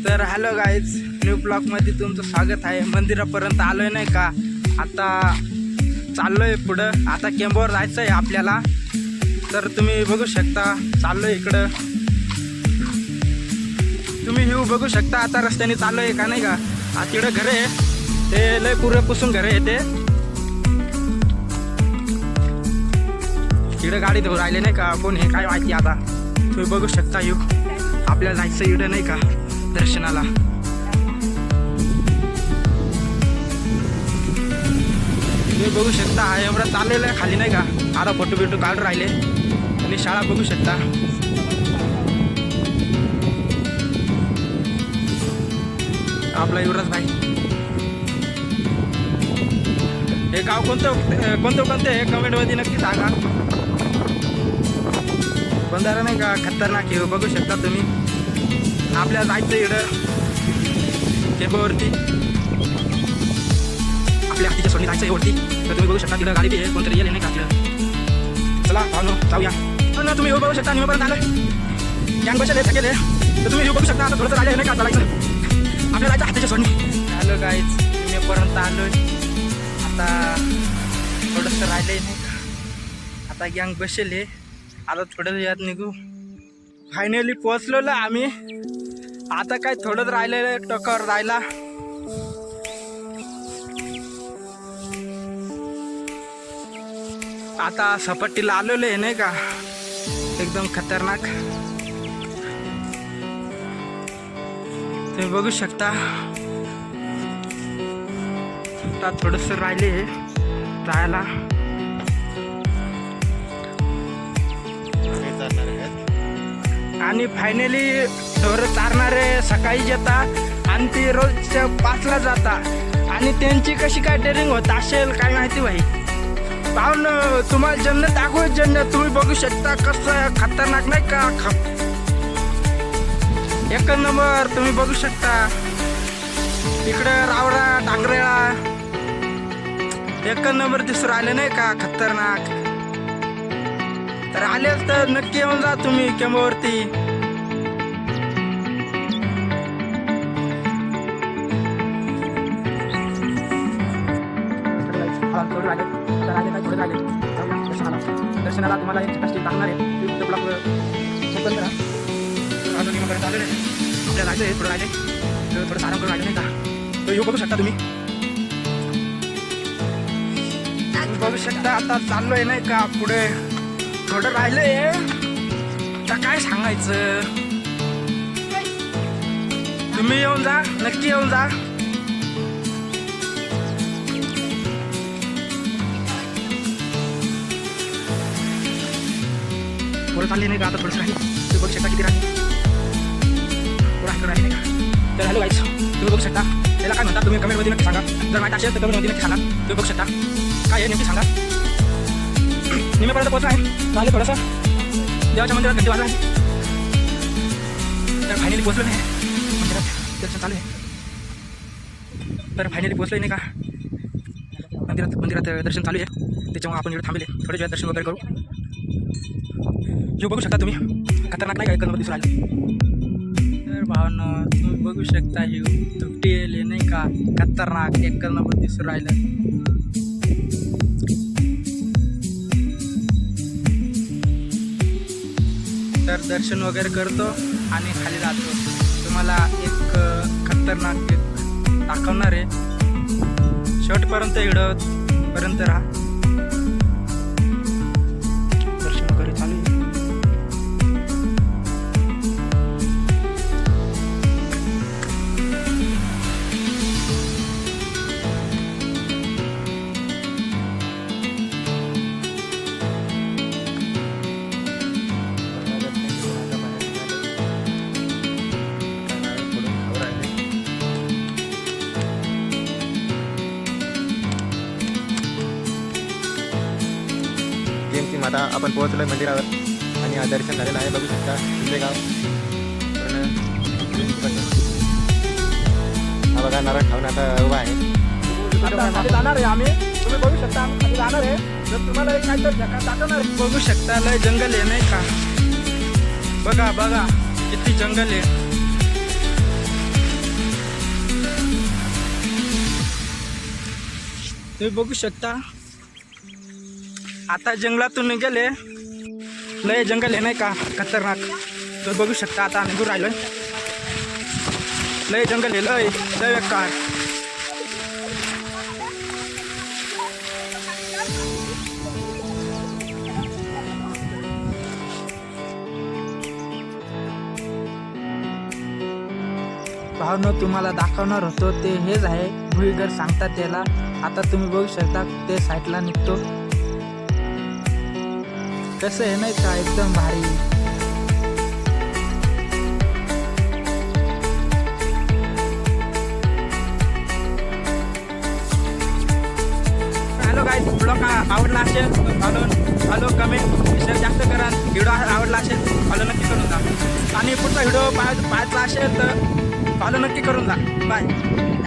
तर hello guys, new ब्लॉगमध्ये तुमचं स्वागत आहे. मंदिरापर्यंत आलो आहे नाही का. आता चाललो आहे पुढं. आता केंबोवर जायचं आहे आपल्याला. तर तुम्ही बघू शकता चाललो आहे इकडं. तुम्ही व्ह्यू बघू शकता. आता रस्त्याने चाललो आहे का नाही का. आता तिकडं घर आहे ते लय पुसून घर आहे ते. तिकडं गाडी धुवून राहिले नाही का. कोण हे काय माहिती. आता तुम्ही बघू शकता व्ह्यू. आपल्याला जायचं इकडं नाही का दर्शनाला. तुम्ही बघू शकता हा एवढा चाललेला आहे खाली नाही का. आता फोटो बिटो काढून राहिले. आणि शाळा बघू शकता. आपला युवराज भाई. हे गाव कोणतं हे कमेंटमध्ये नक्की सांगा. बंधारा नाही का खतरनाक हे बघू शकता तुम्ही. आपल्याला जायचं इकडं टेबवरती. आपल्या हातीच्या सोडणी जायचं आहे वरती. तर तुम्ही बघू शकता तिकडं गाडी बी आहे. कोणतरी येईल नाही का तिकडं. चला पाहून जाऊया. ना तुम्ही बघू शकता निमपर्यंत आलं. गँग बसेल थकेले. तर तुम्ही बघू शकता. आता थोडंसं राहिलं नाही का चालायचं. आपल्याला जायचं हातीच्या सोडणी. हॅलो गाईज, निमपर्यंत आलो आहे. आता थोडंसं राहिलं आहे नाही का. आता गँग बसेल आहे. आता थोडं यात निघू. फायनली पोहोचलेलो आम्ही. आता काय थोडंच राहिलेलं आहे टोकावर राहायला. आता सपाटीला आलेलो आहे नाही का. एकदम खतरनाक. तुम्ही बघू शकता. आता थोडंसं राहिले जायला. आणि फायनली ढोरं चारणारे सकाळी येतात आणि ते रोजच्या 5ला जातात. आणि त्यांची कशी काय डेअरिंग होत असेल काय माहिती भाई. पाहून तुम्हाला जन्नत दाखवू. जन्नत तुम्ही बघू शकता कसं खतरनाक नाही का. एक नंबर तुम्ही बघू शकता. इकडं रावडा डांगरेळा एक नंबर दिसून राहिले नाही का खतरनाक. तर आलेच तर नक्की येऊन जा तुम्ही केंबवरती. दर्शनाला तुम्हाला एक कष्टी टाकणार आहे. आपल्याला राहिले थोडं राहिले. थोडं आराम करून राहिले नाही का. तर येऊ बघू शकता तुम्ही. बघू शकता आता चाललो आहे नाही का पुढे. थोडं राहिलंय. तर काय सांगायचं. तुम्ही येऊन जा. नक्की येऊन जा. थोडं चालले नाही का. आता थोडंसं राहील. तुम्ही बघू शकता किती राहील. थोडं राहिलं नाही का. तर हॅलो गाईज, तुम्ही बघू शकता. त्याला काय म्हणतात तुम्ही कमेंटमध्ये नक्की सांगा. जर माहिती असेल तर कमेंटमध्ये नक्की सांगा. तुम्ही बघू शकता काय आहे नेमकी सांगा. निमेपर्यंत पोहोचला आहे. झाले थोडंसं देवाच्या मंदिरात घंटी वाजला आहे. तर फायनली पोहोचलो नाही मंदिरात. दर्शन चालू आहे. तर फायनली पोहोचलो नाही का मंदिरात दर्शन चालू आहे. त्याच्यामुळे आपण इकडे थांबले. थोड्या वेळात दर्शन वगैरे करू. जो बघू शकता तुम्ही. खतरनाक नाही का एक नंबर दिसून राहिले. तर भावना तुम्ही बघू शकता ही तुकटी येईल नाही का. खतरनाक एक नंबर दिसून राहिलं. तर दर्शन वगैरे करतो आणि खाली जातो. तुम्हाला एक खतरनाक एक दाखवणार आहे. शेवटपर्यंत इकडपर्यंत राहा. दर्शन वगैरे चालू आहे. आता आपण पोहोचलो आहे मंदिरावर आणि दर्शन झालेलं आहे. बघू शकता गाव. हा बघा नारळ खाऊन आता उभा आहे. जाणार आहे आम्ही. तुम्ही बघू शकता आम्ही जाणार आहे. जर तुम्हाला एक काय तर दाखवणार. बघू शकता लय जंगल आहे नाही का. बघा बघा किती जंगल आहे. तुम्ही बघू शकता आता जंगलातून निघाले. लय जंगल आहे नाही का खतरनाक. तुम्ही बघू शकता आता निघून राहिलोय. लय जंगल आहे लय लय बेकार. भावनो तुम्हाला दाखवणार होतो ते हेच आहे भुईगर सांगतात त्याला. आता तुम्ही बघू शकता ते साईडला निघतो. कसं आहे नाही का एकदम भारी. हॅलो गाईज, ब्लॉग आवडला असेल हॅलो कमेंट शेअर जास्त करा. व्हिडिओ आवडला असेल फॉलो नक्की करून जा. आणि पुढचा व्हिडिओ पाहायचा असेल तर फॉलो नक्की करून जा. बाय.